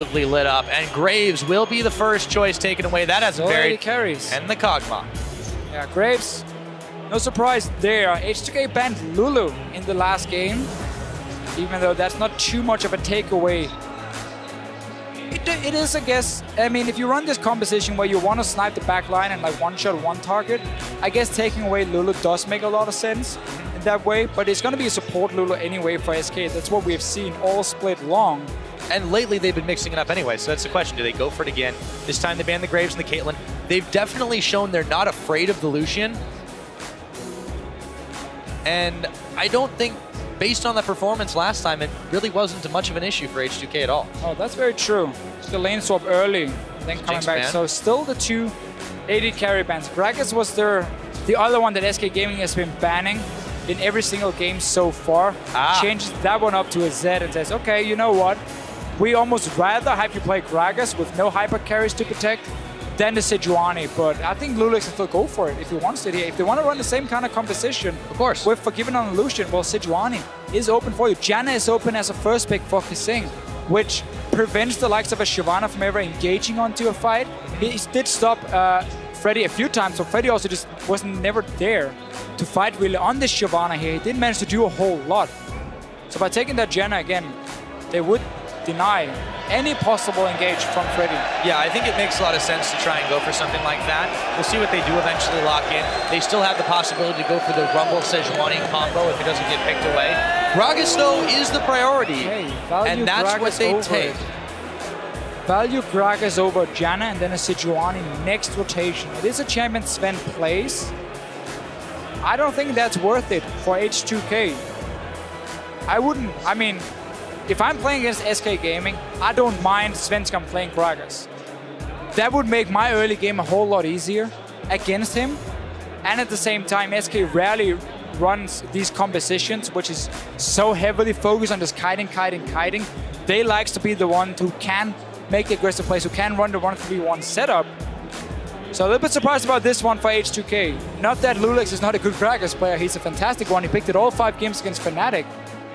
lit up, and Graves will be the first choice taken away. That has very carries. And the Kog'Maw. Yeah, Graves, no surprise there. H2K banned Lulu in the last game, even though that's not too much of a takeaway. It is, I guess, I mean, if you run this composition where you want to snipe the back line and like one-shot one target, I guess taking away Lulu does make a lot of sense in that way, but it's going to be a support Lulu anyway for SK. That's what we've seen all split long. And lately they've been mixing it up anyway, so that's the question. Do they go for it again? This time they ban the Graves and the Caitlyn. They've definitely shown they're not afraid of the Lucian. And I don't think, based on the performance last time, it really wasn't much of an issue for H2K at all. Oh, that's very true. The lane swap early, then coming Jinx back. ban. So still the two AD carry bans. Gragas was the other one that SK Gaming has been banning in every single game so far. Changes that one up to a Z and says, okay, you know what? We almost rather have you play Gragas with no hyper carries to protect than the Sejuani, but I think loulex can still go for it if he wants it here. If they want to run the same kind of composition, of course, with Forgiven on Lucian, well, Sejuani is open for you. Janna is open as a first pick for KaSing, which prevents the likes of a Shyvana from ever engaging onto a fight. He did stop Freddy a few times, so Freddy also just wasn't never there to fight really on this Shyvana here. He didn't manage to do a whole lot. So by taking that Janna again, they would deny any possible engage from Freddy. Yeah, I think it makes a lot of sense to try and go for something like that. We'll see what they do eventually lock in. They still have the possibility to go for the Rumble Sejuani combo if it doesn't get picked away. Gragas, though, is the priority, and that's Gragas what they take. Value Gragas over Janna and then a Sejuani next rotation. It is a champion Sven plays. I don't think that's worth it for H2K. I wouldn't, I mean, if I'm playing against SK Gaming, I don't mind Svenskeren playing Gragas. That would make my early game a whole lot easier against him. And at the same time, SK rarely runs these compositions, which is so heavily focused on just kiting. They likes to be the one who can make the aggressive plays, who can run the 1-3-1 setup. So a little bit surprised about this one for H2K. Not that loulex is not a good Gragas player, he's a fantastic one. He picked it all 5 games against Fnatic.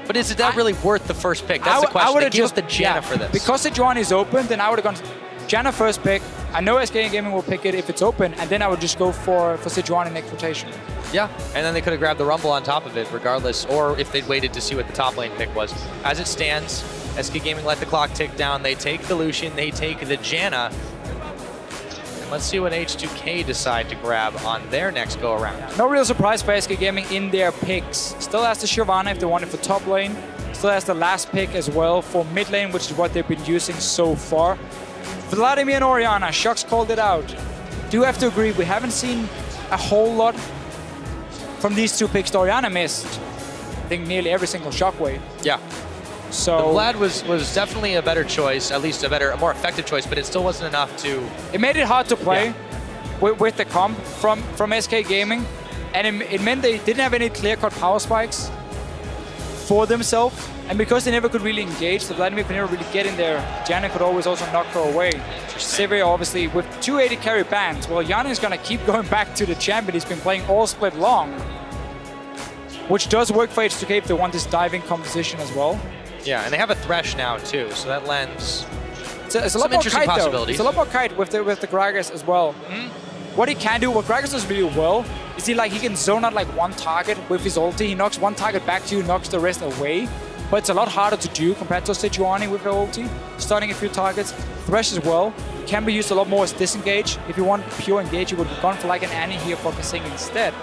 But is that really worth the first pick? That's the question. They give up the Janna for this. Because Sejuani is open, then I would have gone Janna first pick. I know SK Gaming will pick it if it's open, and then I would just go for Sejuani next rotation. Yeah, and then they could have grabbed the Rumble on top of it regardless, or if they'd waited to see what the top lane pick was. As it stands, SK Gaming let the clock tick down. They take the Lucian, they take the Janna. Let's see what H2K decide to grab on their next go-around. No real surprise for SK Gaming in their picks. Still has the Shyvana if they want it for top lane. Still has the last pick as well for mid lane, which is what they've been using so far. Vladimir and Orianna, Shucks called it out. Do have to agree, we haven't seen a whole lot from these two picks. Orianna missed, I think, nearly every single shockwave. Yeah. So the Vlad was definitely a better choice, at least a more effective choice, but it still wasn't enough to... It made it hard to play with the comp from SK Gaming, and it meant they didn't have any clear-cut power spikes for themselves, and because they never could really engage, the Vladimir could never really get in there. Janna could always also knock her away. Sivir, obviously, with 280 carry bans, well, Hjarnan is going to keep going back to the champion he's been playing all split long, which does work for H2K if they want this diving composition as well. Yeah, and they have a Thresh now too, so that lends it's a lot more kite though. It's a lot more kite with the Gragas as well. What he can do, what Gragas does really well, is he can zone out like one target with his ulti. He knocks one target back to you, knocks the rest away. But it's a lot harder to do compared to Sejuani with her ulti. Starting a few targets. Thresh as well can be used a lot more as disengage. If you want pure engage, you would have gone for like an Annie here for KaSing instead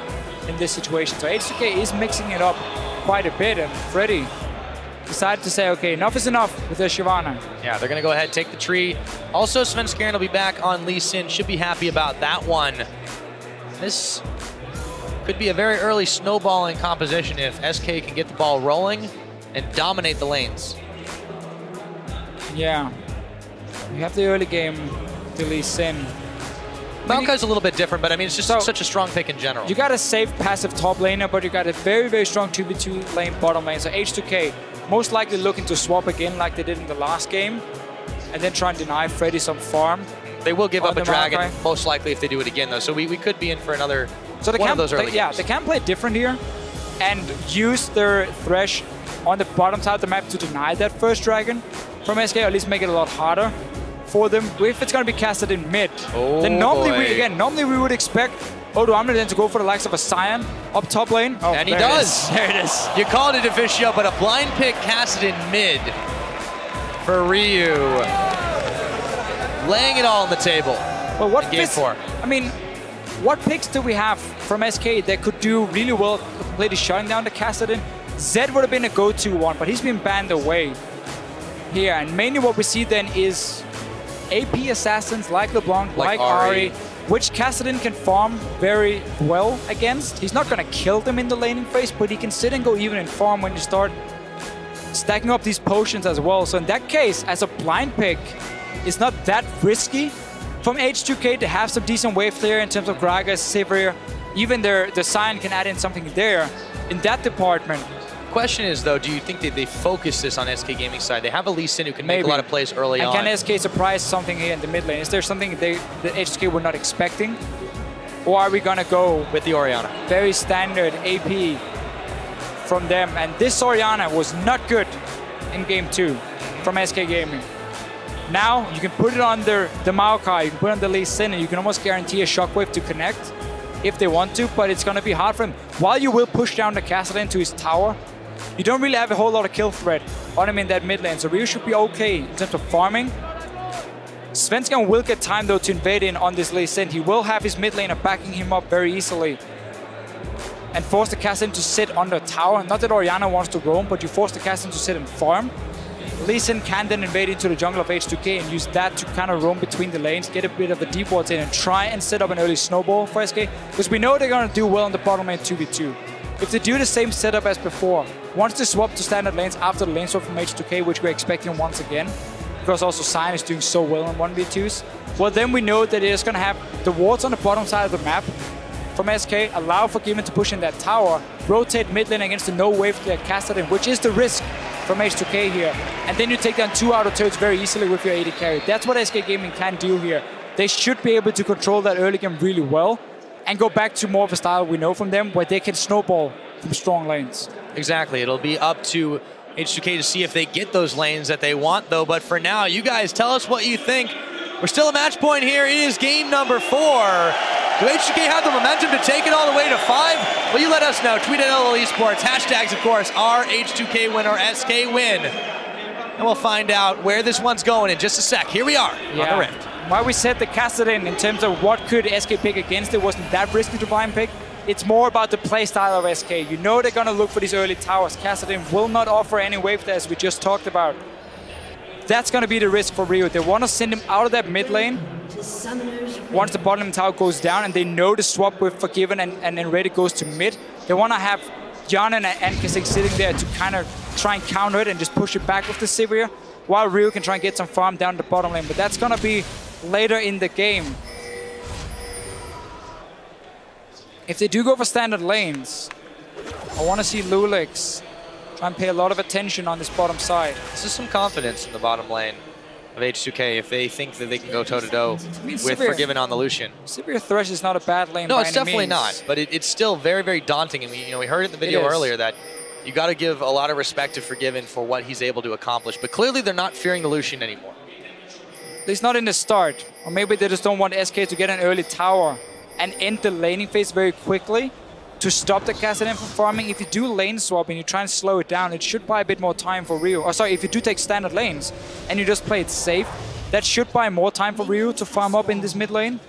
in this situation. So H2K is mixing it up quite a bit, and Freddy decided to say, okay, enough is enough with the Shyvana. Yeah, they're going to go ahead and take the tree. Also, Svenskeren will be back on Lee Sin. Should be happy about that one. This could be a very early snowballing composition if SK can get the ball rolling and dominate the lanes. Yeah. You have the early game to Lee Sin. Maokai's a little bit different, but I mean, it's just such a strong pick in general. You got a safe passive top laner, but you got a very, very strong 2v2 lane bottom lane. So H2K most likely looking to swap again like they did in the last game, and then try and deny Freddy some farm. They will give up a dragon, Maokai. most likely, if they do it again, though. So we could be in for another one of those early games. They can play different here and use their Thresh on the bottom side of the map to deny that first dragon. from SK, or at least make it a lot harder for them. If it's going to be Kassadin mid, then normally we would expect Odoamne then to go for the likes of a Sion up top lane. Oh, and he does. There it is. You called it Deficio, but a blind pick Kassadin mid for Ryu. Laying it all on the table. Well, what Game 4. I mean, what picks do we have from SK that could do really well completely shutting down the Kassadin? Zed would have been a go-to one, but he's been banned away here. And mainly what we see then is AP assassins like LeBlanc, like Ahri, which Kassadin can farm very well against. He's not going to kill them in the laning phase, but he can sit and go even in farm when you start stacking up these potions as well. So in that case, as a blind pick, it's not that risky from H2K to have some decent wave there in terms of Gragas, Sivir. Even the Sion can add in something there in that department. Question is, though, do you think that they focus this on SK Gaming side? They have a Lee Sin who can make a lot of plays early on. And can SK surprise something here in the mid lane? Is there something that H2K were not expecting? Or are we going to go with the Orianna? Very standard AP from them. And this Orianna was not good in game 2 from SK Gaming. Now, you can put it under the Maokai, you can put it on the Lee Sin, and you can almost guarantee a shockwave to connect if they want to, but it's going to be hard for him. While you will push down the Kassadin to his tower, you don't really have a whole lot of kill threat on him in that mid lane, so Ryu should be okay in terms of farming. Svenskeren will get time, though, to invade in on this Lee Sin. He will have his mid laner backing him up very easily and force the Kassadin to sit on the tower. Not that Orianna wants to roam, but you force the Kassadin to sit and farm. Lee Sin can then invade into the jungle of H2K and use that to kind of roam between the lanes, get a bit of the deep wards in and try and set up an early snowball for SK, because we know they're going to do well on the bottom lane 2v2. If they do the same setup as before, once they swap to standard lanes after the lane swap from H2K, which we're expecting once again, because also Sion is doing so well in 1v2s, well then we know that it's going to have the wards on the bottom side of the map from SK, allow for Given to push in that tower, rotate mid lane against the no wave clear Kassadin, which is the risk from H2K here. And then you take down 2 auto turrets very easily with your AD carry. That's what SK Gaming can do here. They should be able to control that early game really well and go back to more of a style we know from them, where they can snowball from strong lanes. Exactly. It'll be up to H2K to see if they get those lanes that they want, though. But for now, you guys tell us what you think. We're still a match point here. It is game number 4. Do H2K have the momentum to take it all the way to 5? Well, you let us know. Tweet at LOL Esports. Hashtags, of course, are H2K win or SK win. And we'll find out where this one's going in just a sec. Here we are on the Rift. Why we said the Kassadin in terms of what could SK pick against it wasn't that risky to blind pick. It's more about the playstyle of SK. You know they're going to look for these early towers. Kassadin will not offer any wave there, as we just talked about. That's going to be the risk for Ryu. They want to send him out of that mid lane once the bottom lane tower goes down, and they know the swap with Forgiven and nRated goes to mid. They want to have Hjarnan and KaSing sitting there to kind of try and counter it and just push it back with the Sivir, while Ryu can try and get some farm down the bottom lane. But that's going to be later in the game. If they do go for standard lanes, I want to see loulex try and pay a lot of attention on this bottom side. This is some confidence in the bottom lane of H2K if they think that they can go toe-to-toe with Sivir, Forgiven on the Lucian. Sivir Thresh is not a bad lane. No, by it's any definitely means. not. But it's still very, very daunting. And we heard it in the video earlier that you got to give a lot of respect to Forgiven for what he's able to accomplish. But clearly they're not fearing the Lucian anymore. At least not in the start. Or maybe they just don't want SK to get an early tower and end the laning phase very quickly to stop the Kassadin from farming. If you do lane swap and you try and slow it down, it should buy a bit more time for Ryu. Or sorry, if you do take standard lanes and you just play it safe, that should buy more time for Ryu to farm up in this mid lane.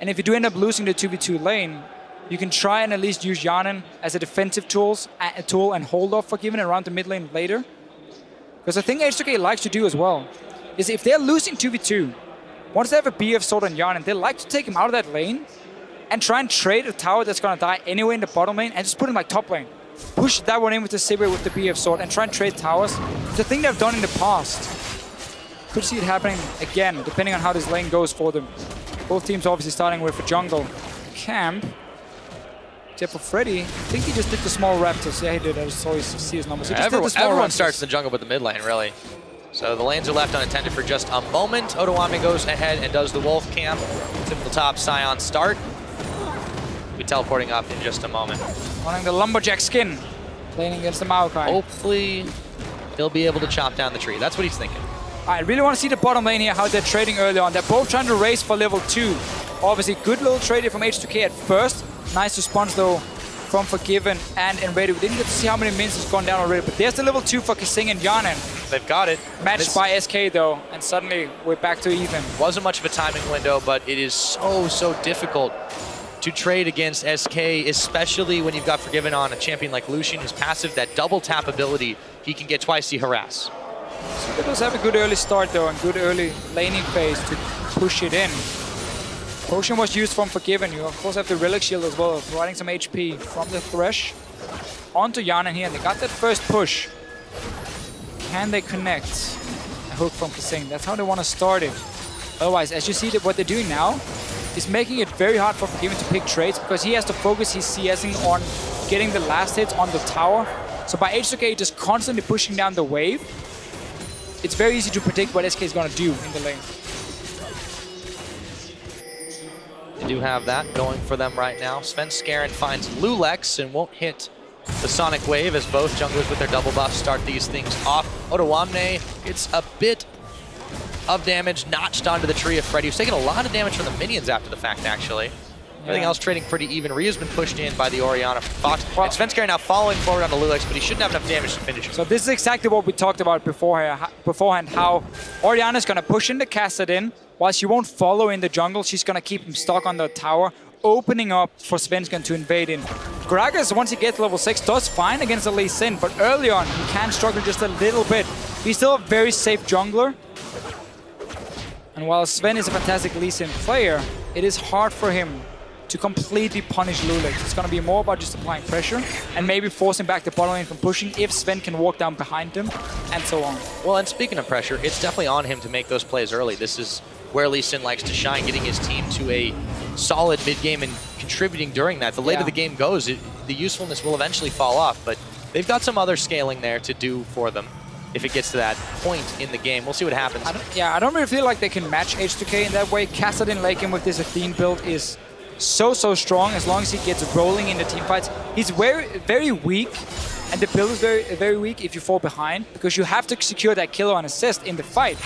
And if you do end up losing the 2v2 lane, you can try and at least use Hjarnan as a defensive tool and hold off Forgiven around the mid lane later. Because the thing H2K likes to do as well is if they're losing 2v2, once they have a BF sword on Hjarnan, they like to take him out of that lane and try and trade a tower that's going to die anyway in the bottom lane and just put him like top lane. Push that one in with the Sivir with the BF sword and try and trade towers. It's a thing they've done in the past. Could see it happening again, depending on how this lane goes for them. Both teams obviously starting with a jungle camp. Except for Freddy, I think he just did the small Raptors. Yeah, he did. I just saw see his numbers. Everyone starts the jungle with the mid lane, really. So the lanes are left unattended for just a moment. Odoamne goes ahead and does the Wolf camp. Typical top Sion start. We'll be teleporting up in just a moment. Running the Lumberjack skin, playing against the Maokai. Hopefully, he'll be able to chop down the tree. That's what he's thinking. I really want to see the bottom lane here, how they're trading early on. They're both trying to race for level 2. Obviously, good little trade from H2K at first. Nice response, though, from Forgiven and nRated. We didn't get to see how many minions has gone down already, but there's the level 2 for KaSing and Hjarnan. They've got it. Matched by SK, though, and suddenly we're back to even. Wasn't much of a timing window, but it is so difficult to trade against SK, especially when you've got Forgiven on a champion like Lucian, who's passive, that double tap ability, he can get twice the harass. So they does have a good early start, though, and good early laning phase to push it in. Potion was used from Forgiven. You, of course, have the Relic Shield as well, providing some HP from the Thresh. Onto Janna here, and they got that first push. Can they connect? A hook from KaSing. That's how they want to start it. Otherwise, as you see, what they're doing now is making it very hard for Forgiven to pick trades because he has to focus his CSing on getting the last hits on the tower. So by H2K just constantly pushing down the wave, it's very easy to predict what SK is going to do in the lane. They do have that going for them right now. Svenskeren finds loulex and won't hit the Sonic Wave as both junglers with their double buffs start these things off. Odoamne gets a bit of damage notched onto the tree of Freddy, who's taking a lot of damage from the minions after the fact, actually. Everything else trading pretty even. Ryu's been pushed in by the Orianna from Fox. Well, and Svenskeren now following forward on the loulex, but he shouldn't have enough damage to finish him. So this is exactly what we talked about beforehand, how Orianna's going to push into Kassadin, while she won't follow in the jungle. She's going to keep him stuck on the tower, opening up for Svenskeren to invade in. Gragas, once he gets level 6, does fine against the Lee Sin, but early on, he can struggle just a little bit. He's still a very safe jungler. And while Sven is a fantastic Lee Sin player, it is hard for him to completely punish loulex. It's going to be more about just applying pressure and maybe forcing back the bottom lane from pushing if Sven can walk down behind him and so on. Well, and speaking of pressure, it's definitely on him to make those plays early. This is where Lee Sin likes to shine, getting his team to a solid mid-game and contributing during that. The later the game goes, the usefulness will eventually fall off, but they've got some other scaling there to do for them if it gets to that point in the game. We'll see what happens. I don't really feel like they can match H2K in that way. Kassadin late game with this Athene build is so strong as long as he gets rolling in the team fights. He's very weak, and the build is very weak if you fall behind, because you have to secure that kill or an assist in the fight.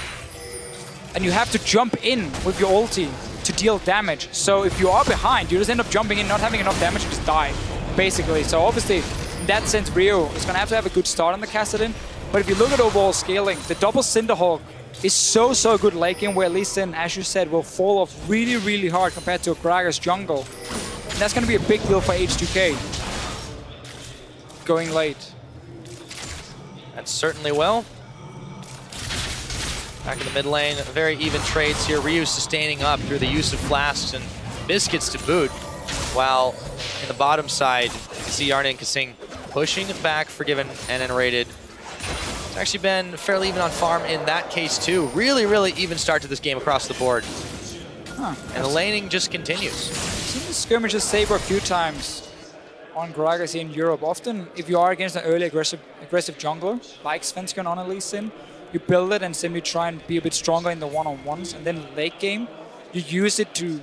And you have to jump in with your ulti to deal damage. So if you are behind, you just end up jumping in, not having enough damage, and just die, basically. So obviously, in that sense, Rio is going to have a good start on the Kassadin. But if you look at overall scaling, the double Cinderhawk is so good late game, where Lee Sin, as you said, will fall off really hard compared to a Gragas jungle. And that's going to be a big deal for H2K going late. That certainly will. Back in the mid lane, very even trades here. Ryu sustaining up through the use of flasks and biscuits to boot, while in the bottom side, you can see Hjarnan and KaSing pushing it back, Forgiven and nRated. It's actually been fairly even on farm in that case too. Really even start to this game across the board. And the laning just continues. I've seen the skirmishes Saber a few times on Gragas in Europe. Often, if you are against an early aggressive jungler, like Svenskeren on a Lee Sin, you build it and then you try and be a bit stronger in the one-on-ones, and then late game, you use it to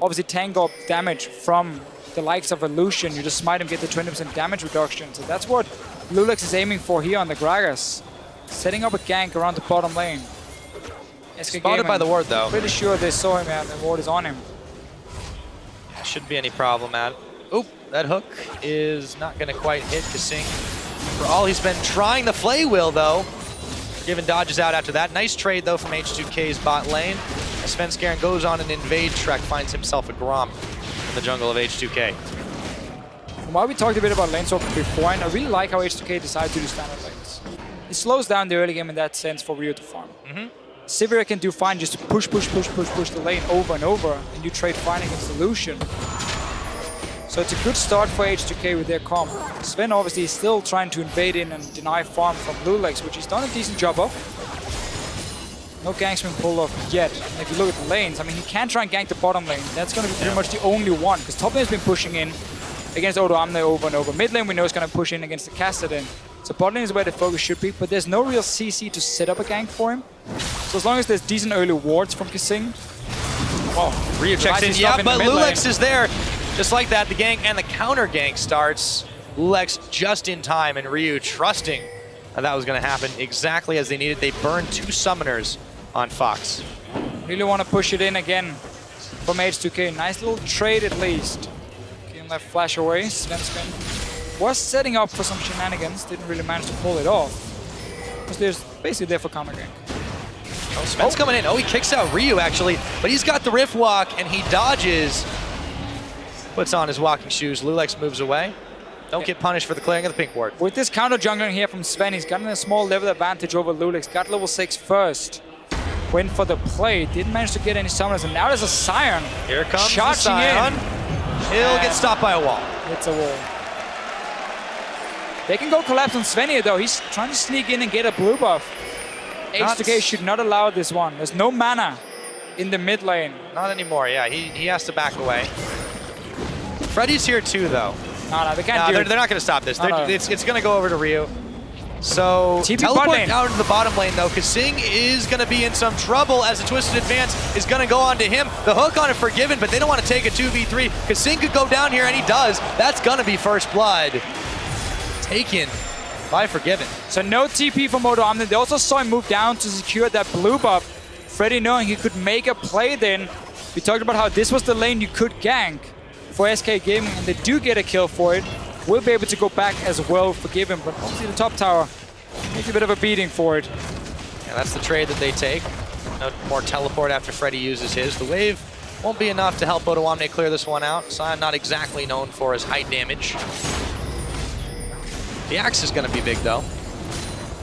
obviously tank up damage from the likes of a Lucian. You just smite him, get the 20% damage reduction. So that's what loulex is aiming for here on the Gragas. Setting up a gank around the bottom lane. SK Spotted by the ward, though. Pretty sure they saw him and the ward is on him. Shouldn't be any problem, Matt. Oop, that hook is not going to quite hit KaSing. For all he's been trying the flay wheel, though. Forgiven dodges out after that. Nice trade, though, from H2K's bot lane. As Svenskeren goes on an invade trek, finds himself a Gromp in the jungle of H2K. While we talked a bit about lane swapping before, and I really like how H2K decided to do standard lanes. It slows down the early game in that sense for Rio to farm. Sivir can do fine just to push the lane over and over, and you trade fine against the Lucian. So it's a good start for H2K with their comp. Sven obviously is still trying to invade in and deny farm from loulex, which he's done a decent job of. No ganks been pulled off yet. And if you look at the lanes, I mean, he can try and gank the bottom lane. That's going to be pretty much the only one, because top lane has been pushing in against Odoamne over and over. Mid lane we know is going to push in against the Kassadin. So bot lane is where the focus should be, but there's no real CC to set up a gank for him. So as long as there's decent early wards from KaSing. Well, Ryu checks in, yeah, but loulex is there. Just like that, the gank and the counter gank starts. loulex just in time, and Ryu trusting that was going to happen exactly as they needed. They burned 2 summoners on Fox. Really want to push it in again from H2K. Nice little trade at least. Getting that flash away. Svenskeren was setting up for some shenanigans. Didn't really manage to pull it off. Because there's basically there for counter gank. Oh, Sven's coming in. Oh, he kicks out Ryu actually, but he's got the Rift Walk and he dodges. Puts on his walking shoes. loulex moves away. Don't get punished for the clearing of the pink ward. With this counter jungling here from Sven, he's gotten a small level advantage over loulex. Got level 6 first. Went for the play. Didn't manage to get any summoners. And now there's a Sion. Here comes the Sion. He'll get stopped by a wall. It's a wall. They can go collapse on Sven here though. He's trying to sneak in and get a blue buff. H2K should not allow this one. There's no mana in the mid lane. Not anymore, yeah. He has to back away. Freddy's here too, though. No, they can't do it. They're not going to stop this. It's going to go over to Ryu. So, TP teleport out into the bottom lane, though. KaSing is going to be in some trouble as the Twisted Advance is going to go on to him. The hook on it Forgiven, but they don't want to take a 2v3. KaSing could go down here, and he does. That's going to be first blood. Taken by Forgiven. So no TP from Odoamne. They also saw him move down to secure that blue buff. Freddy knowing he could make a play then. We talked about how this was the lane you could gank for SK Gaming, and they do get a kill for it. Will be able to go back as well, Forgiven, but obviously the top tower takes a bit of a beating for it. Yeah, that's the trade that they take. No more teleport after Freddy uses his. The wave won't be enough to help Odoamne clear this one out. Sion not exactly known for his high damage. The axe is going to be big, though.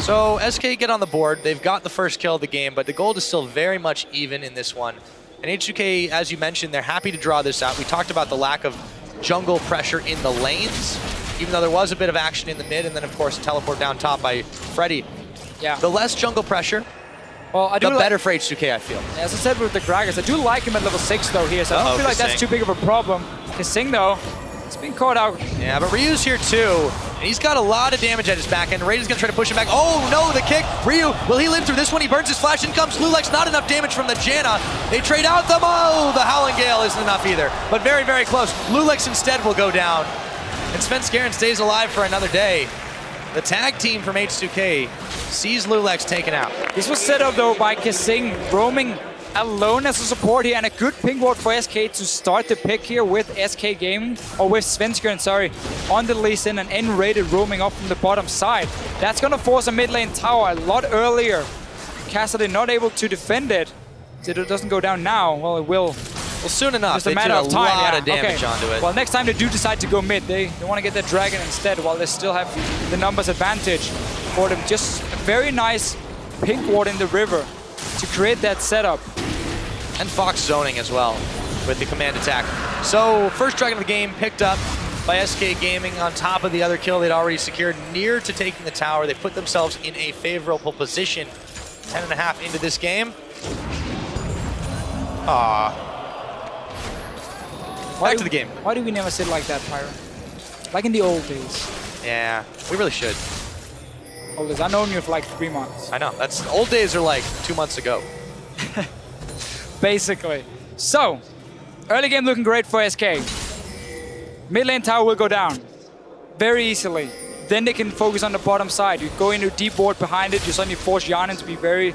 So SK get on the board. They've got the first kill of the game, but the gold is still very much even in this one. And H2K, as you mentioned, they're happy to draw this out. We talked about the lack of jungle pressure in the lanes, even though there was a bit of action in the mid, and then, of course, a teleport down top by Freddy. Yeah. The less jungle pressure, well, the better for H2K, I feel. As I said with the Gragas, I do like him at level 6, though, here, so I don't feel like that's too big of a problem. KaSing, though, it's been caught out. Yeah, but Ryu's here, too. And he's got a lot of damage at his back end. Raid is going to try to push him back. Oh, no, the kick. Ryu, will he live through this one? He burns his flash. In comes loulex. Not enough damage from the Janna. They trade out the the Howling Gale isn't enough either. But very, very close. loulex instead will go down. And Svenskeren stays alive for another day. The tag team from H2K sees loulex taken out. This was set up, though, by KaSing roaming alone as a support here, and a good ping ward for SK to start the pick here with SK Gaming, or with Svenskeren, sorry, on the Lee Sin and nRated roaming up from the bottom side. That's going to force a mid lane tower a lot earlier. Kassadin not able to defend it. It doesn't go down now. Well, it will. Well, soon enough. Just a matter of time. A lot of damage onto it. Well, next time they do decide to go mid, they want to get that dragon instead, while they still have the numbers advantage for them. Just a very nice pink ward in the river to create that setup. And Fox zoning as well with the command attack. So first dragon of the game picked up by SK Gaming on top of the other kill they'd already secured near to taking the tower. They put themselves in a favorable position. 10.5 into this game. Back to the game. Why do we never sit like that, Pyro? Like in the old days. Yeah, we really should. Old days. I've known you for like 3 months. I know. That's old days are like 2 months ago. Basically. So, early game looking great for SK. Mid lane tower will go down very easily. Then they can focus on the bottom side. You go into deep ward behind it, you suddenly force Hjarnan to be very,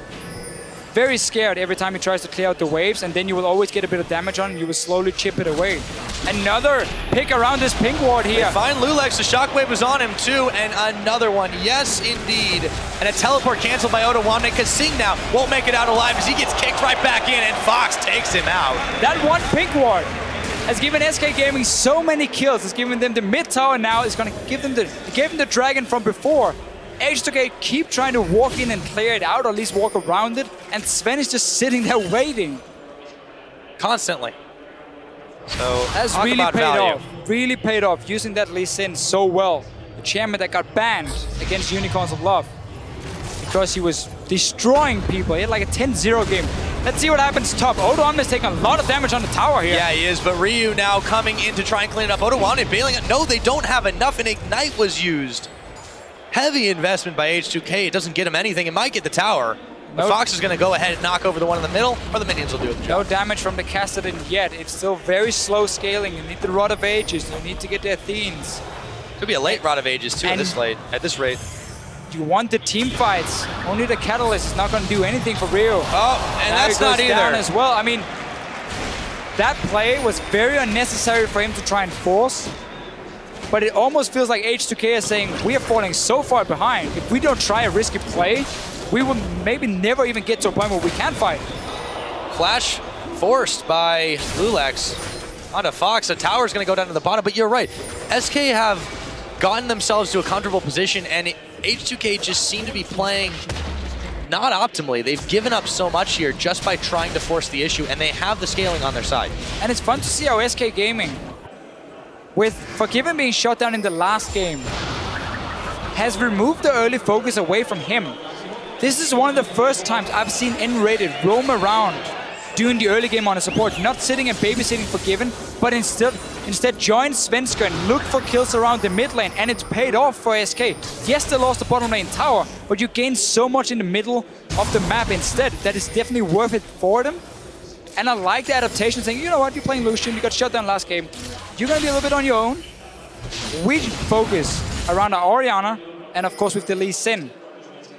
very scared every time he tries to clear out the waves, and then you will always get a bit of damage on, and you will slowly chip it away. Another pick around this pink ward here. They find loulex, the shockwave was on him too, and another one, yes indeed. And a teleport canceled by Odoamne. KaSing now won't make it out alive as he gets kicked right back in, and Fox takes him out. That one pink ward has given SK Gaming so many kills. It's given them the mid tower now. It's going to give them the dragon from before. H2K keep trying to walk in and clear it out, or at least walk around it, and Sven is just sitting there waiting. Constantly. So that's really paid off. Really paid off, using that Lee Sin so well. The champion that got banned against Unicorns of Love because he was destroying people. He had like a 10-0 game. Let's see what happens top. Odoamne is taking a lot of damage on the tower here. Yeah, he is, but Ryu now coming in to try and clean it up. Odoamne bailing it. No, they don't have enough, and Ignite was used. Heavy investment by H2K. It doesn't get him anything. It might get the tower. But Fox is going to go ahead and knock over the one in the middle, or the minions will do it. No damage from the Kassadin yet. It's still very slow scaling. You need the Rod of Ages. You need to get the Athenes. Could be a late Rod of Ages too at this rate. You want the team fights. Only the Catalyst is not going to do anything for Rio. Oh, and that's not either. Down as well. I mean, that play was very unnecessary for him to try and force. But it almost feels like H2K is saying, we are falling so far behind. If we don't try a risky play, we will maybe never even get to a point where we can fight. Flash forced by loulex onto Fox. The tower's going to go down to the bottom, but you're right. SK have gotten themselves to a comfortable position, and H2K just seem to be playing not optimally. They've given up so much here just by trying to force the issue, and they have the scaling on their side. And it's fun to see how SK Gaming, with Forgiven being shot down in the last game, has removed the early focus away from him. This is one of the first times I've seen nRated roam around doing the early game on a support, not sitting and babysitting Forgiven, but instead join Svenskeren, look for kills around the mid lane, and it's paid off for SK. Yes, they lost the bottom lane tower, but you gain so much in the middle of the map instead that it's definitely worth it for them. And I like the adaptation, saying, you know what, you're playing Lucian, you got shut down last game, you're gonna be a little bit on your own. We focus around our Orianna, and of course with the Lee Sin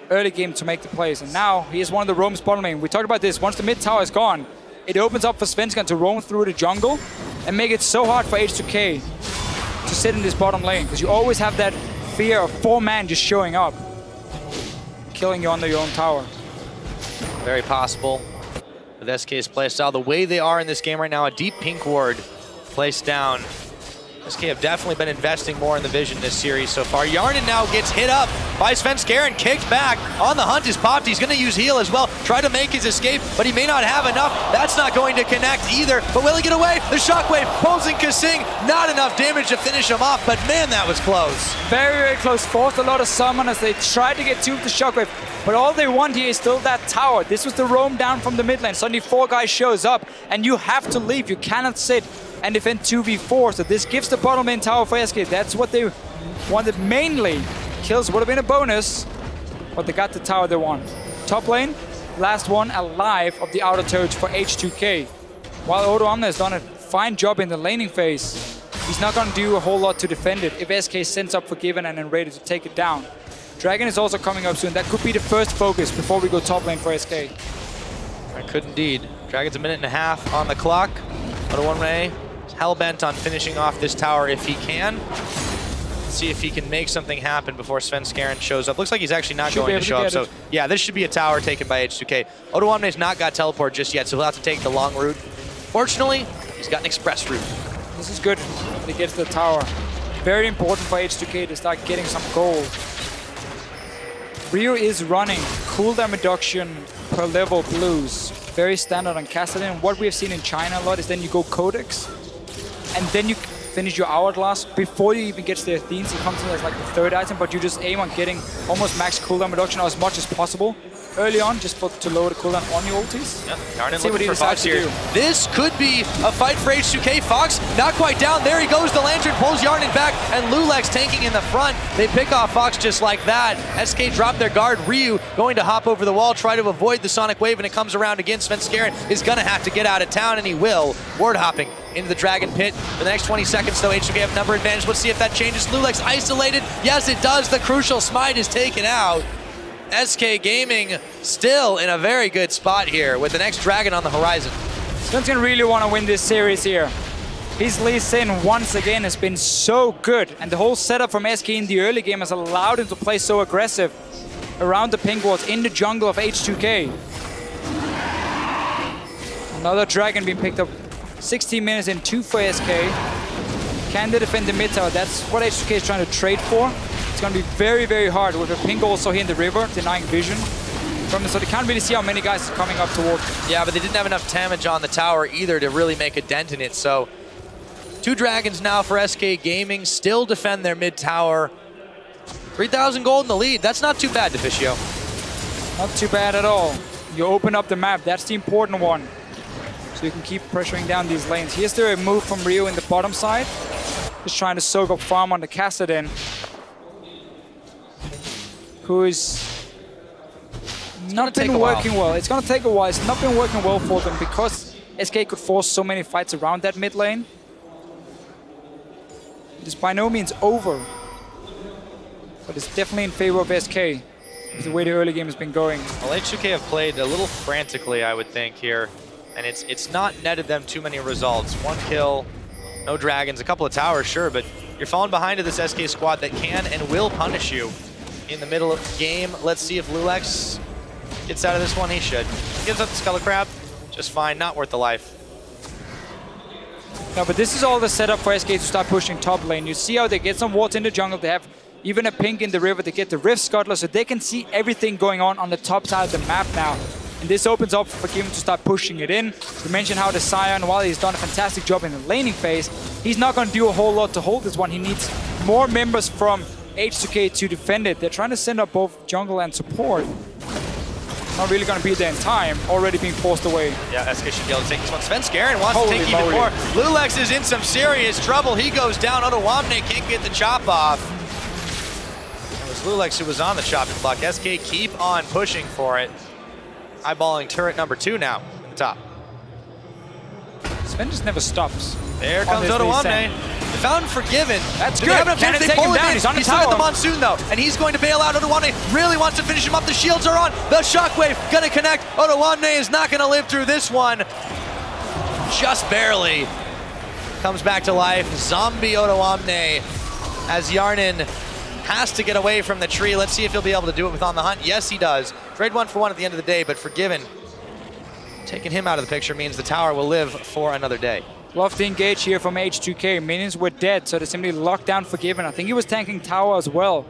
early game to make the plays. And now he is one of the roams bottom lane. We talked about this, once the mid tower is gone, it opens up for Svenskeren to roam through the jungle and make it so hard for H2K to sit in this bottom lane, because you always have that fear of 4-man just showing up, killing you under your own tower. Very possible with SK's playstyle. The way they are in this game right now, a deep pink ward placed down. SK have definitely been investing more in the vision this series so far. Hjarnan now gets hit up by Svenskeren, kicked back. On the hunt is popped. He's going to use heal as well. Try to make his escape, but he may not have enough. That's not going to connect either. But will he get away? The shockwave pulls in KaSing. Not enough damage to finish him off, but man, that was close. Very, very close. Forced a lot of summoners. They tried to get two with the shockwave, but all they want here is still that tower. This was the roam down from the mid lane. Suddenly 4 guys shows up, and you have to leave. You cannot sit and defend 2v4, so this gives the bottom lane tower for SK. That's what they wanted mainly. Kills would have been a bonus, but they got the tower they want. Top lane, last one alive of the outer turrets for H2K. While Odoamne has done a fine job in the laning phase, he's not going to do a whole lot to defend it if SK sends up Forgiven and nRated to take it down. Dragon is also coming up soon. That could be the first focus before we go top lane for SK. I could indeed. Dragon's a minute and a half on the clock. Odoamne hell-bent on finishing off this tower if he can. Let's see if he can make something happen before Svenskeren shows up. Looks like he's actually not going to show up, so yeah, this should be a tower taken by H2K. Odoamne's not got teleport just yet, so he'll have to take the long route. Fortunately, he's got an express route. This is good when he gets to the tower. Very important for H2K to start getting some gold. Rio is running cooldown reduction per level blues. Very standard on Kassadin. What we have seen in China a lot is then you go Codex, and then you finish your Hourglass before you even get to the Athenes. It comes in as like the 3rd item, but you just aim on getting almost max cooldown reduction as much as possible early on, just to lower the cooldown on your ultis. Yep. Hjarnan looking for Fox here. This could be a fight for H2K. Fox not quite down. There he goes. The Lantern pulls Hjarnan back, and loulex tanking in the front. They pick off Fox just like that. SK drop their guard. Ryu going to hop over the wall, try to avoid the Sonic Wave, and it comes around again. Svenskeren is going to have to get out of town, and he will. Ward hopping into the Dragon Pit. For the next 20 seconds, though, H2K have number advantage. Let's see if that changes. loulex isolated. Yes, it does. The crucial smite is taken out. SK Gaming still in a very good spot here with the next Dragon on the horizon. Svenskeren really want to win this series here. His Lee Sin once again has been so good, and the whole setup from SK in the early game has allowed him to play so aggressive around the pink wards in the jungle of H2K. Another Dragon being picked up 16 minutes in 2 for SK. Can they defend the mid tower? That's what H2K is trying to trade for. It's going to be very, very hard with a pink also here in the river, denying vision from them, so they can't really see how many guys are coming up towards them. Yeah, but they didn't have enough damage on the tower either to really make a dent in it, so 2 Dragons now for SK Gaming, still defend their mid tower. 3,000 gold in the lead. That's not too bad, Deficio. Not too bad at all. You open up the map. That's the important one. So you can keep pressuring down these lanes. Here's the move from Rio in the bottom side. Just trying to soak up farm on the Kassadin, who is not been working well. It's going to take a while. It's not been working well for them because SK could force so many fights around that mid lane. It is by no means over. but it's definitely in favor of SK. The way the early game has been going. Well, H2K have played a little frantically, I would think, here. And it's not netted them too many results. 1 kill, no dragons, a couple of towers, sure, but you're falling behind to this SK squad that can and will punish you in the middle of the game. Let's see if loulex gets out of this one. He should. Gives up the Skull Crab, just fine, not worth the life. No, but this is all the setup for SK to start pushing top lane. You see how they get some wards in the jungle. They have even a pink in the river. They get the Rift Scuttler, so they can see everything going on the top side of the map now. And this opens up for Forgiven to start pushing it in. We mentioned how the Sion, while he's done a fantastic job in the laning phase, he's not going to do a whole lot to hold this one. He needs more members from H2K to defend it. They're trying to send up both jungle and support. Not really going to be there in time, already being forced away. Yeah, SK should be able to take this one. Svenskeren wants to take even more. loulex is in some serious trouble. He goes down. Odoamne can't get the chop off. It was loulex who was on the chopping block. SK keep on pushing for it. Eyeballing turret number 2 now at the top. Sven just never stops. There comes Odoamne. They found Forgiven. That's good. Can it take him down? He's on the tower. He's at the Monsoon though, and he's going to bail out. Odoamne really wants to finish him up. The shields are on. The Shockwave gonna connect. Odoamne is not gonna live through this one. Just barely. Comes back to life. Zombie Odoamne as Hjarnan has to get away from the tree. Let's see if he'll be able to do it with On the Hunt. Yes, he does. Trade 1 for 1 at the end of the day, but Forgiven taking him out of the picture means the tower will live for another day. Love to engage here from H2K. Minions were dead, so they simply locked down Forgiven. I think he was tanking tower as well.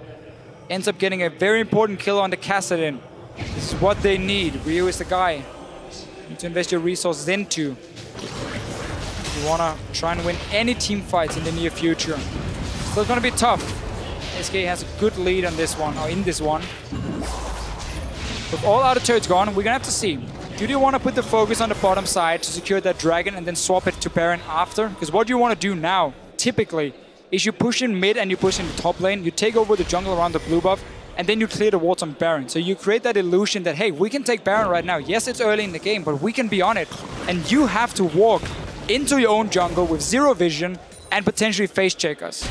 Ends up getting a very important kill on the Kassadin. This is what they need. Ryu is the guy you need to invest your resources into. You want to try and win any team fights in the near future. Still going to be tough. SK has a good lead on this one, or in this one. With all outer turrets gone, we're going to have to see. Do you want to put the focus on the bottom side to secure that dragon and then swap it to Baron after? Because what you want to do now, typically, is you push in mid and you push in the top lane, you take over the jungle around the blue buff, and then you clear the wards on Baron. So you create that illusion that, hey, we can take Baron right now. Yes, it's early in the game, but we can be on it. And you have to walk into your own jungle with zero vision and potentially face check us.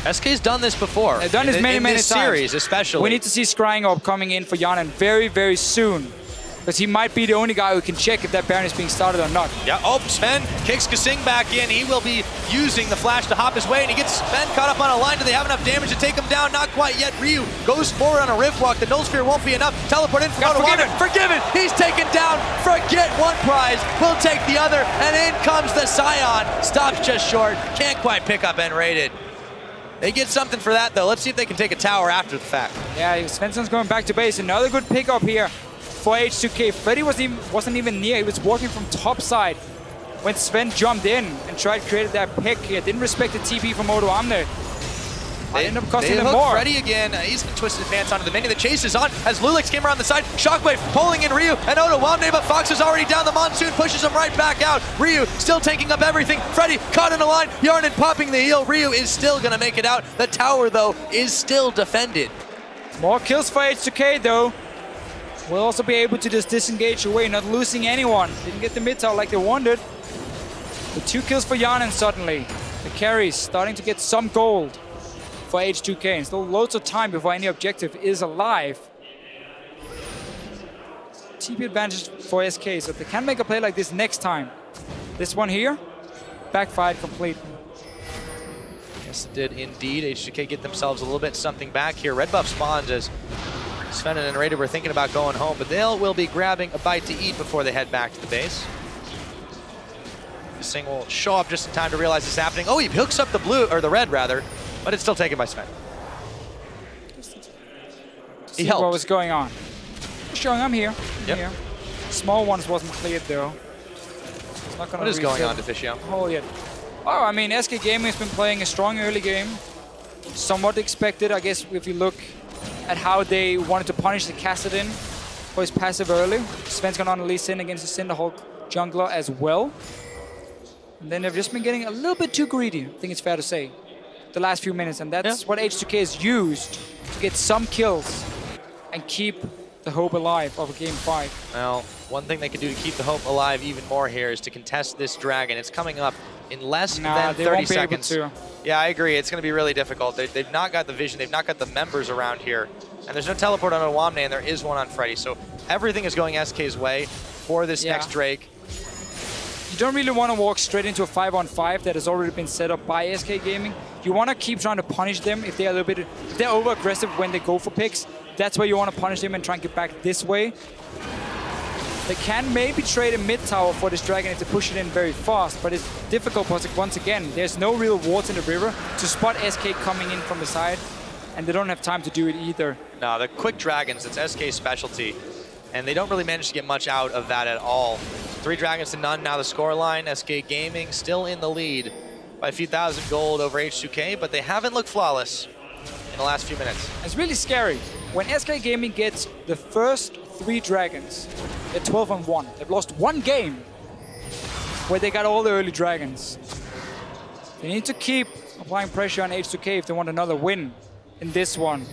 SK's done this before. They've done this many times. Series, especially. We need to see Scrying Orb coming in for Hjarnan very, very soon. Because he might be the only guy who can check if that Baron is being started or not. Yeah, oh, Sven kicks KaSing back in. He will be using the flash to hop his way, and he gets Sven caught up on a line. Do they have enough damage to take him down? Not quite yet. Ryu goes forward on a Rift Walk. The Null Sphere won't be enough. Teleport in from Odoamne. Forgiven! He's taken down. Forget one prize. We'll take the other, and in comes the Sion. Stops just short. Can't quite pick up nRated. They get something for that, though. Let's see if they can take a tower after the fact. Yeah, Svensson's going back to base. Another good pickup here for H2K. Freddy wasn't even near. He was walking from top side when Sven jumped in and tried to create that pick here. Didn't respect the TP from Odoamne. They ended up costing them more. Freddy again. He's been twisted advance onto the minion. The chase is on as loulex came around the side. Shockwave pulling in Ryu and Odoamne, but Fox is already down. The Monsoon pushes him right back out. Ryu still taking up everything. Freddy caught in a line. Hjarnan popping the heal. Ryu is still going to make it out. The tower, though, is still defended. More kills for H2K, though. We'll also be able to just disengage away, not losing anyone. Didn't get the mid tower like they wanted. The 2 kills for Hjarnan suddenly. The carries starting to get some gold for H2K, and still loads of time before any objective is alive. TP advantage for SK, so they can make a play like this next time. This one here, backfired completely. Yes, it did indeed. H2K get themselves a little bit something back here. Red buff spawns as Sven and nRated were thinking about going home, but they will be grabbing a bite to eat before they head back to the base. KaSing will show up just in time to realize it's happening. Oh, he hooks up the blue, or the red rather, but it's still taken by Sven. He helped. What was going on? Showing I'm here. Yep. Here. Small ones wasn't cleared though. It's not gonna what is going on, Deficio? Oh, yeah. Oh, I mean, SK Gaming has been playing a strong early game. Somewhat expected, I guess, if you look at how they wanted to punish the Kassadin for his passive early. Sven's gone on to Lee Sin against the Cinderhulk jungler as well. And then they've just been getting a little bit too greedy, I think it's fair to say, the last few minutes. And that's what H2K has used to get some kills and keep the hope alive of a Game 5. Well, one thing they can do to keep the hope alive even more here is to contest this dragon. It's coming up in less than 30 seconds. Able to. Yeah, I agree. It's going to be really difficult. They've not got the vision. They've not got the members around here. And there's no teleport on Odoamne, and there is one on Freddy. So everything is going SK's way for this next Drake. You don't really want to walk straight into a 5-on-5 that has already been set up by SK Gaming. You want to keep trying to punish them if they're a little bit, if they're over-aggressive when they go for picks. That's where you want to punish them and try and get back this way. They can maybe trade a mid tower for this dragon if they push it in very fast, but it's difficult because once again, there's no real wards in the river to spot SK coming in from the side, and they don't have time to do it either. No, the quick dragons, it's SK's specialty, and they don't really manage to get much out of that at all. 3 dragons to none now the scoreline. SK Gaming still in the lead by a few thousand gold over H2K, but they haven't looked flawless in the last few minutes. It's really scary. When SK Gaming gets the first 3 dragons, they're 12-1. They've lost 1 game where they got all the early dragons. They need to keep applying pressure on H2K if they want another win in this one.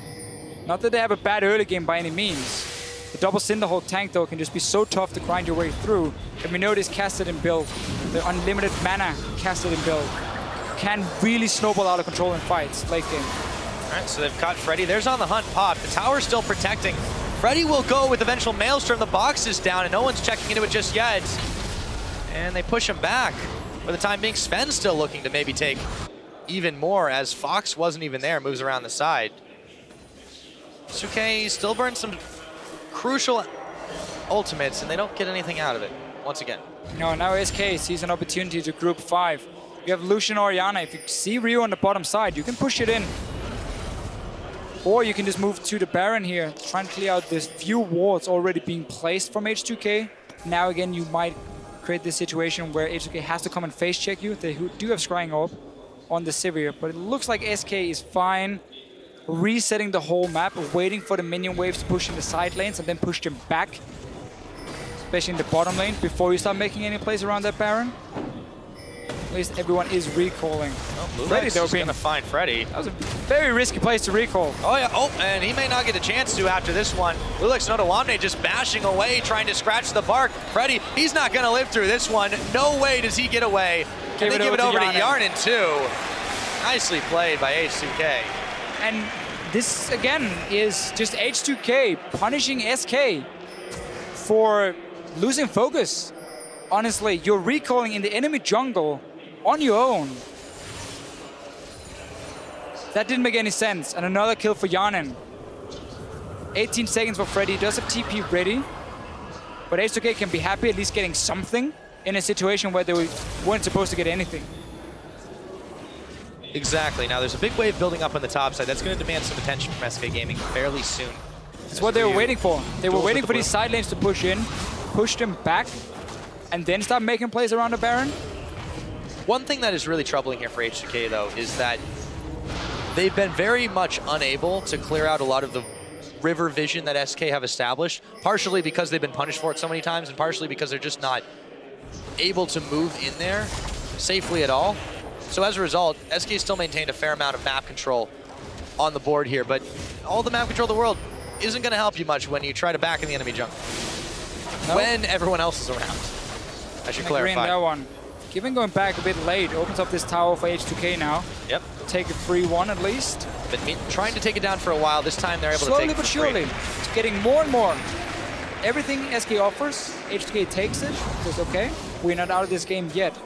Not that they have a bad early game by any means. The double Cinderhold tank, though, can just be so tough to grind your way through. And we know this Kassadin build, the unlimited mana Kassadin build, can really snowball out of control in fights late game. All right, so they've caught Freddy. There's on the hunt pop. The tower's still protecting. Freddy will go with eventual Maelstrom. The box is down, and no one's checking into it just yet. And they push him back. For the time being, Sven's still looking to maybe take even more, as Fox wasn't even there, moves around the side. H2K still burns some crucial ultimates, and they don't get anything out of it, once again. No, now SK sees an opportunity to group 5. You have Lucian or Orianna. If you see Rio on the bottom side, you can push it in. Or you can just move to the Baron here, try and clear out this few wards already being placed from H2K. Now again, you might create this situation where H2K has to come and face check you. They do have scrying up on the Sivir, but it looks like SK is fine resetting the whole map, waiting for the minion waves to push in the side lanes and then push them back, especially in the bottom lane, before you start making any plays around that Baron. At least everyone is recalling. Oh, Freddy though being to find Freddy. That was a very risky place to recall. Oh yeah, oh, and he may not get a chance to after this one. loulex and Odoamne just bashing away, trying to scratch the bark. Freddy, he's not gonna live through this one. No way does he get away. And they give it over to Hjarnan too. Nicely played by H2K. And this, again, is just H2K punishing SK for losing focus. Honestly, you're recalling in the enemy jungle on your own. That didn't make any sense. And another kill for Hjarnan. 18 seconds for Freddy. He does have TP ready. But H2K can be happy at least getting something in a situation where they weren't supposed to get anything. Exactly. Now there's a big wave building up on the top side. That's going to demand some attention from SK Gaming fairly soon. That's what they were waiting for. They were waiting for these side lanes to push in, push them back, and then start making plays around the Baron. One thing that is really troubling here for H2K, though, is that they've been very much unable to clear out a lot of the river vision that SK have established, partially because they've been punished for it so many times, and partially because they're just not able to move in there safely at all. So as a result, SK still maintained a fair amount of map control on the board here, but all the map control in the world isn't going to help you much when you try to back in the enemy jungle. Nope. When everyone else is around. I should clarify. That one. Given going back a bit late, opens up this tower for H2K now. Yep. Take a 3-1 at least. Been trying to take it down for a while. This time they're able to take it. Slowly but surely. It's getting more and more. Everything SK offers, H2K takes it. Says, okay, we're not out of this game yet.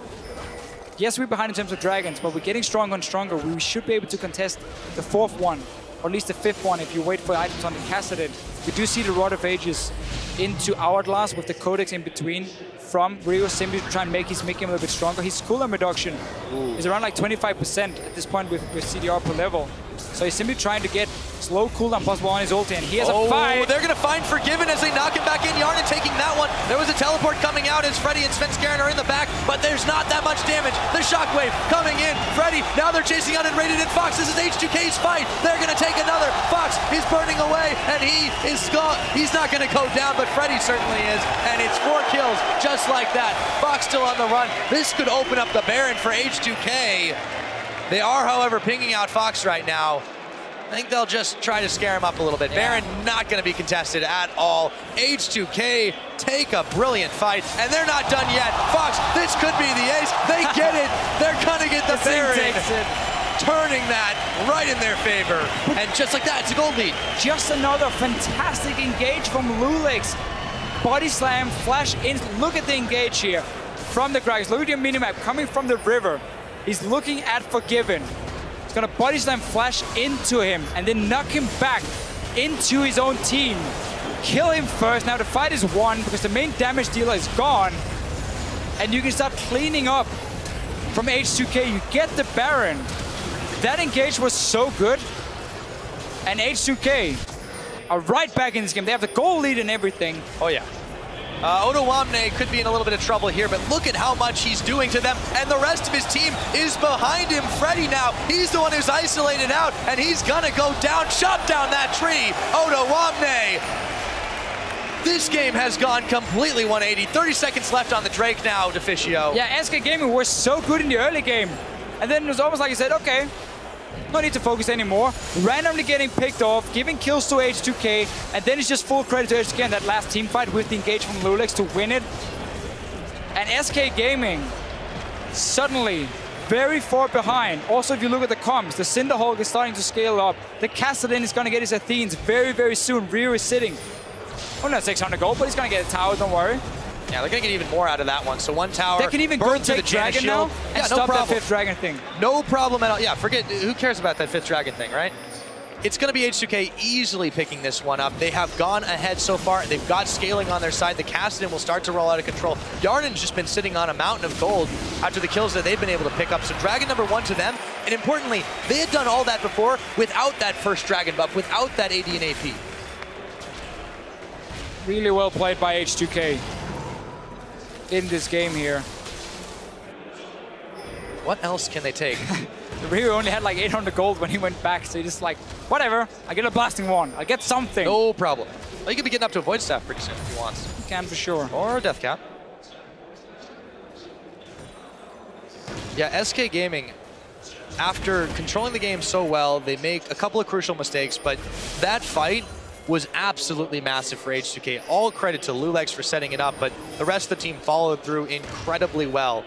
Yes, we're behind in terms of dragons, but we're getting stronger and stronger. We should be able to contest the 4th one, or at least the 5th one if you wait for items on the Kassadin. We do see the Rod of Ages into Hourglass with the Codex in between from Rio simply to try and make his mid-game a little bit stronger. His cooldown reduction is around like 25% at this point with CDR per level. So he's simply trying to get slow cooldown possible on his ulti, and he has a fight. They're going to find Forgiven as they knock him back in. Hjarnan taking that one. There was a teleport coming out as Freddy and Svenskeren are in the back, but there's not that much damage. The shockwave coming in. Freddy, now they're chasing out nRated and Fox. This is H2K's fight. They're going to take another. Fox is burning away, and he is gone. He's not going to go down, but Freddy certainly is, and it's 4 kills just like that. Fox still on the run. This could open up the Baron for H2K. They are, however, pinging out Fox right now. I think they'll just try to scare him up a little bit. Yeah. Baron not going to be contested at all. H2K take a brilliant fight, and they're not done yet. Fox, this could be the ace. They get it. They're going to get the Baron. Turning that right in their favor. And just like that, it's a gold lead. Just another fantastic engage from loulex. Body slam, flash in. Look at the engage here from the Gragas. Look at your minimap coming from the river. He's looking at Forgiven. He's gonna body slam flash into him and then knock him back into his own team. Kill him first. Now the fight is won because the main damage dealer is gone. And you can start cleaning up from H2K. You get the Baron. That engage was so good. And H2K are right back in this game. They have the goal lead and everything. Oh yeah. Odoamne could be in a little bit of trouble here, but look at how much he's doing to them, and the rest of his team is behind him. Freddy now, he's the one who's isolated out, and he's gonna go down, chop down that tree. Odoamne. This game has gone completely 180. 30 seconds left on the Drake now, Deficio. Yeah, S5 Gaming was so good in the early game. And then it was almost like he said, okay, no need to focus anymore. Randomly getting picked off, giving kills to H2K, and then it's just full credit to H2K in that last team fight with the engage from loulex to win it. And S5 Gaming suddenly very far behind. Also, if you look at the comps, the Cinderhawk is starting to scale up. The Kassadin is going to get his Athenes very, very soon. Rio is sitting. Oh, not 600 gold, but he's going to get a tower, don't worry. Yeah, they're going to get even more out of that one. So one tower. They can even go take the dragon now and stop that 5th dragon thing. No problem at all. Yeah, forget, who cares about that 5th dragon thing, right? It's going to be H2K easily picking this one up. They have gone ahead so far. They've got scaling on their side. The Kassadin will start to roll out of control. Hjarnan's just been sitting on a mountain of gold after the kills that they've been able to pick up. So dragon number 1 to them. And importantly, they had done all that before without that first dragon buff, without that AD and AP. Really well played by H2K in this game here. What else can they take? Rio only had like 800 gold when he went back, so he just like, whatever, I get a blasting one, I get something. No problem. Well, he could be getting up to a Void Staff pretty soon if he wants. He can for sure. Or a Death Cap. Yeah, S5 Gaming, after controlling the game so well, they make a couple of crucial mistakes, but that fight was absolutely massive for H2K. All credit to loulex for setting it up, but the rest of the team followed through incredibly well.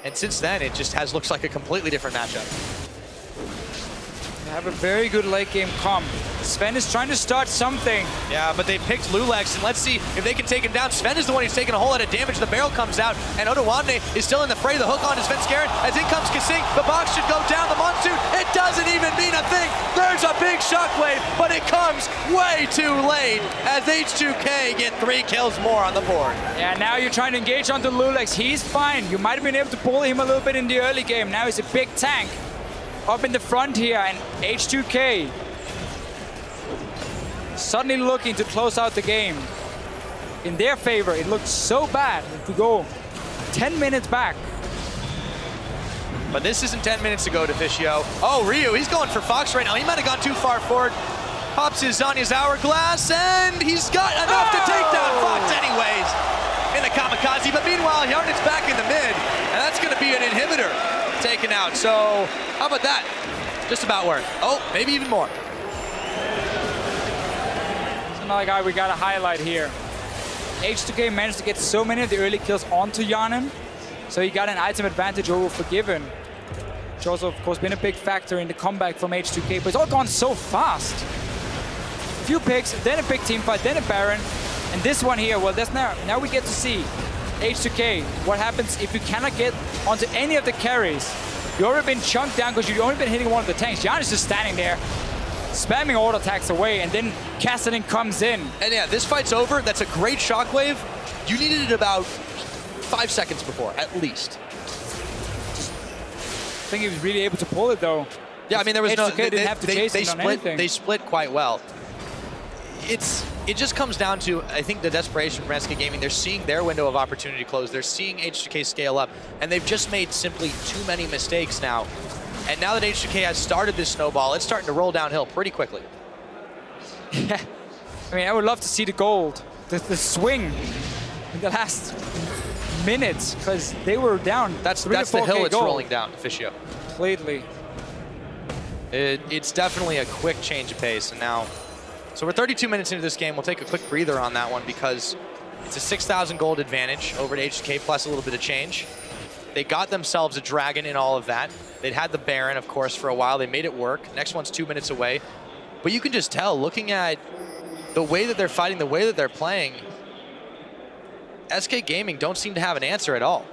And since then, it just looks like a completely different matchup. They have a very good late game comp. Sven is trying to start something. Yeah, but they picked loulex, and let's see if they can take him down. Sven is the one who's taking a whole lot of damage. The barrel comes out, and Odoamne is still in the fray. The hook on is Svenskeren, as in comes KaSing. The box should go down. The monsoon, it doesn't even mean a thing. There's a big shockwave, but it comes way too late as H2K get 3 kills more on the board. Yeah, now you're trying to engage onto loulex. He's fine. You might have been able to bully him a little bit in the early game. Now he's a big tank up in the front here, and H2K suddenly looking to close out the game in their favor. It looked so bad if we go 10 minutes back. But this isn't 10 minutes ago, Deficio. Oh, Rio, he's going for Fox right now. He might have gone too far forward. Pops his Zanya's hourglass, and he's got enough to take down Fox anyways in the kamikaze. But meanwhile, Hjarnan's back in the mid, and that's going to be an inhibitor taken out. So how about that? Just about worth. Oh, maybe even more. Another guy we got to highlight here. H2K managed to get so many of the early kills onto Hjarnan, so he got an item advantage over Forgiven, which also, of course, been a big factor in the comeback from H2K, but it's all gone so fast. A few picks, then a big team fight, then a Baron, and this one here, well, that's now we get to see H2K, what happens if you cannot get onto any of the carries. You've already been chunked down because you've only been hitting one of the tanks. Janna's just standing there, spamming auto attacks away, and then Kassadin comes in. And yeah, this fight's over. That's a great shockwave. You needed it about 5 seconds before, at least. I think he was really able to pull it, though. Yeah, I mean, there was no... They didn't have to chase him on anything. They split quite well. It just comes down to, I think, the desperation from S5 Gaming. They're seeing their window of opportunity close. They're seeing H2K scale up, and they've just made simply too many mistakes now. And now that H2K has started this snowball, it's starting to roll downhill pretty quickly. Yeah, I mean, I would love to see the gold, the swing in the last minutes, because they were down. That's the hill it's rolling down, Deficio. Completely. It's definitely a quick change of pace. And now, so we're 32 minutes into this game. We'll take a quick breather on that one because it's a 6,000 gold advantage over to H2K plus a little bit of change. They got themselves a dragon in all of that. They'd had the Baron, of course, for a while. They made it work. Next one's 2 minutes away. But you can just tell, looking at the way that they're fighting, the way that they're playing, SK Gaming don't seem to have an answer at all.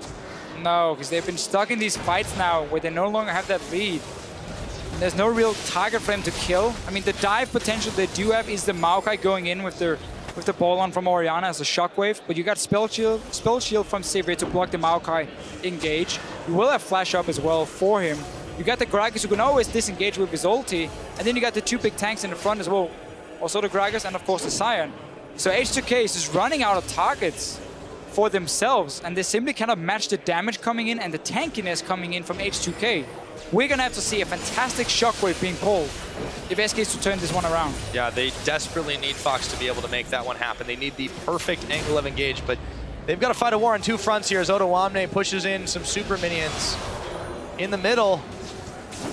No, because they've been stuck in these fights now where they no longer have that lead. And there's no real target for them to kill. I mean, the dive potential they do have is the Maokai going in with the ball on from Orianna as a shockwave, but you got spell shield from Sivir to block the Maokai engage. You will have flash up as well for him. You got the Gragas who can always disengage with his ulti, and then you got the two big tanks in the front as well. Also the Gragas and of course the Sion. So H2K is just running out of targets for themselves, and they simply cannot match the damage coming in and the tankiness coming in from H2K. We're gonna have to see a fantastic shockwave being pulled if SK is to turn this one around. Yeah, they desperately need Fox to be able to make that one happen. They need the perfect angle of engage, but they've got to fight a war on two fronts here as Odoamne pushes in some super minions in the middle.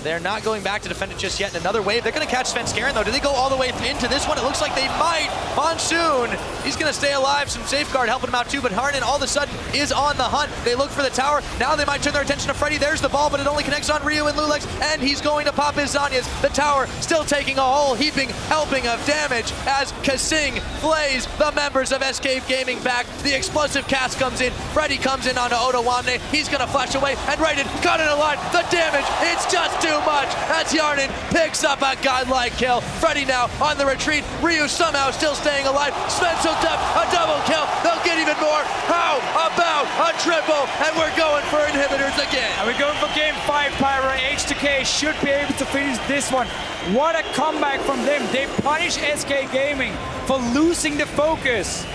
They're not going back to defend it just yet. In another wave, they're going to catch Svenskeren though. Do they go all the way into this one? It looks like they might. Monsoon, he's going to stay alive. Some safeguard helping him out too, but Hjarnan all of a sudden is on the hunt. They look for the tower. Now they might turn their attention to Freddy. There's the ball, but it only connects on Ryu and loulex, and he's going to pop his Zanyas. The tower still taking a whole helping of damage as KaSing flays the members of SK Gaming back. The explosive cast comes in. Freddy comes in onto Odoamne. He's going to flash away, and nRated got it alive. The damage, it's just too much as Hjarnan picks up a godlike kill. Freddy now on the retreat. Ryu somehow still staying alive. Sven's hooked up, a double kill. They'll get even more. How about a triple? And we're going for inhibitors again. And we're going for game 5, Pyro. H2K should be able to finish this one. What a comeback from them. They punish SK Gaming for losing the focus.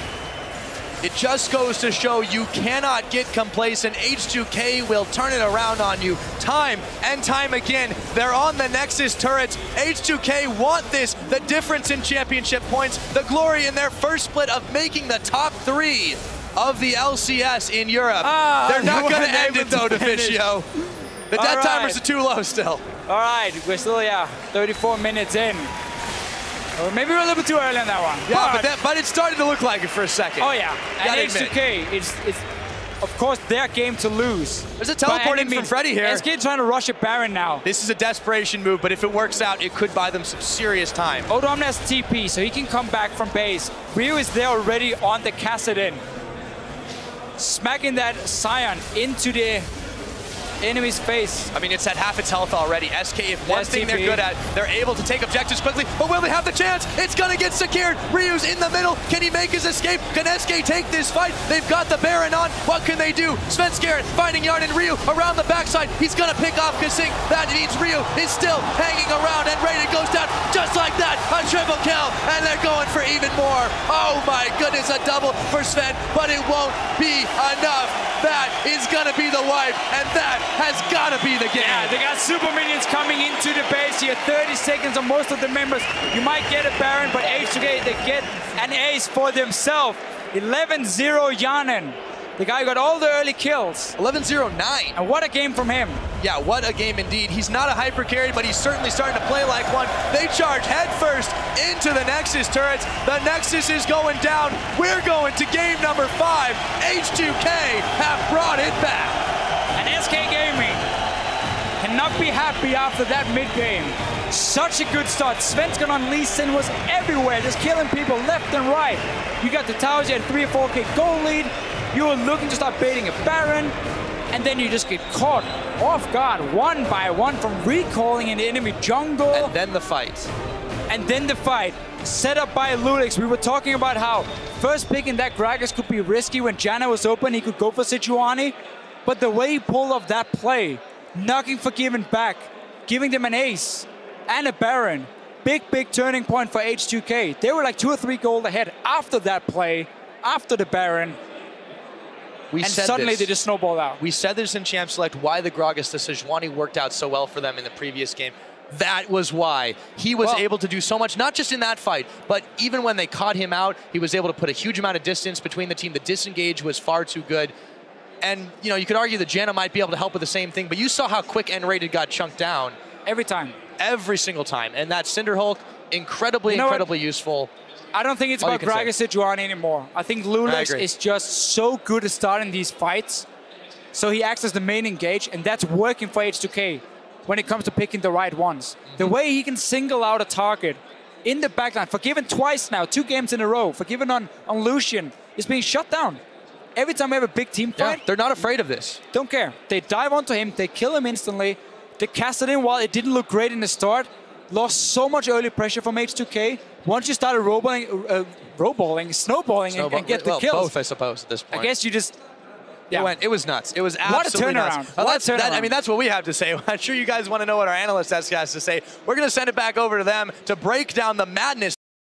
It just goes to show you cannot get complacent. H2K will turn it around on you time and time again. They're on the Nexus turrets. H2K want this, the difference in championship points, the glory in their first split of making the top 3 of the LCS in Europe. They're not going to end it though, Deficio. The death timers are too low still. All right, we're still, 34 minutes in. Or maybe we're a little bit too early on that one. Yeah, but it started to look like it for a second. Oh yeah, and H2K, it's of course their game to lose. There's a teleport in from Freddy here. SK trying to rush a Baron now. This is a desperation move, but if it works out, it could buy them some serious time. Odoamne has TP, so he can come back from base. Ryu is there already on the Kassadin. Smacking that Sion into the enemy's face. I mean, it's at half its health already. SK, if one thing they're good at, they're able to take objectives quickly, but will they have the chance? It's gonna get secured. Ryu's in the middle. Can he make his escape? Can SK take this fight? They've got the Baron on. What can they do? Svenskeren finding Hjarnan Ryu around the backside. He's gonna pick off KaSing. That means Ryu is still hanging around, and nRated goes down just like that. A triple kill, and they're going for even more. Oh my goodness, a double for Sven, but it won't be enough. That is gonna be the wipe, and that has gotta be the game. Yeah, they got super minions coming into the base here. 30 seconds on most of the members. You might get a Baron, but H2K, they get an ace for themselves. 11-0 Hjarnan. The guy got all the early kills. 11-0-9. And what a game from him. Yeah, what a game indeed. He's not a hyper carry, but he's certainly starting to play like one. They charge headfirst into the Nexus turrets. The Nexus is going down. We're going to game number 5. H2K have brought it back. And SK Gaming cannot be happy after that mid-game. Such a good start. Svenskeren on Lee Sin was everywhere, just killing people left and right. You got the towers, you had 3 or 4K goal lead. You were looking to start baiting a Baron, and then you just get caught off guard one by one from recalling in the enemy jungle. And then the fight. And then the fight, set up by loulex. We were talking about how first picking that Gragas could be risky when Janna was open. He could go for Sejuani, but the way he pulled off that play, knocking Forgiven back, giving them an ace and a Baron, big turning point for H2K. They were like 2 or 3 gold ahead after that play, after the Baron. And suddenly they just snowballed out. We said this in Champ Select, why the Gragas, the Sejuani worked out so well for them in the previous game. That was why. He was able to do so much, not just in that fight, but even when they caught him out, he was able to put a huge amount of distance between the team. The disengage was far too good. And, you know, you could argue that Janna might be able to help with the same thing, but you saw how quick nRated got chunked down. Every time. every single time. And that Cinder Hulk, incredibly useful. I don't think it's about Gragas Sejuani anymore. I think loulex is just so good at starting these fights. So he acts as the main engage, and that's working for H2K when it comes to picking the right ones. The way he can single out a target in the backline, forgiven twice now, 2 games in a row, forgiven on Lucian, is being shut down. Every time we have a big team fight, they're not afraid of this. Don't care. They dive onto him, they kill him instantly. The Kassadin, while it didn't look great in the start, lost so much early pressure from H2K. Once you started snowballing and get the kills. Both, I suppose, at this point. I guess you just... Yeah. It was nuts. It was absolutely nuts. I mean, that's what we have to say. I'm sure you guys want to know what our analyst has to say. We're going to send it back over to them to break down the madness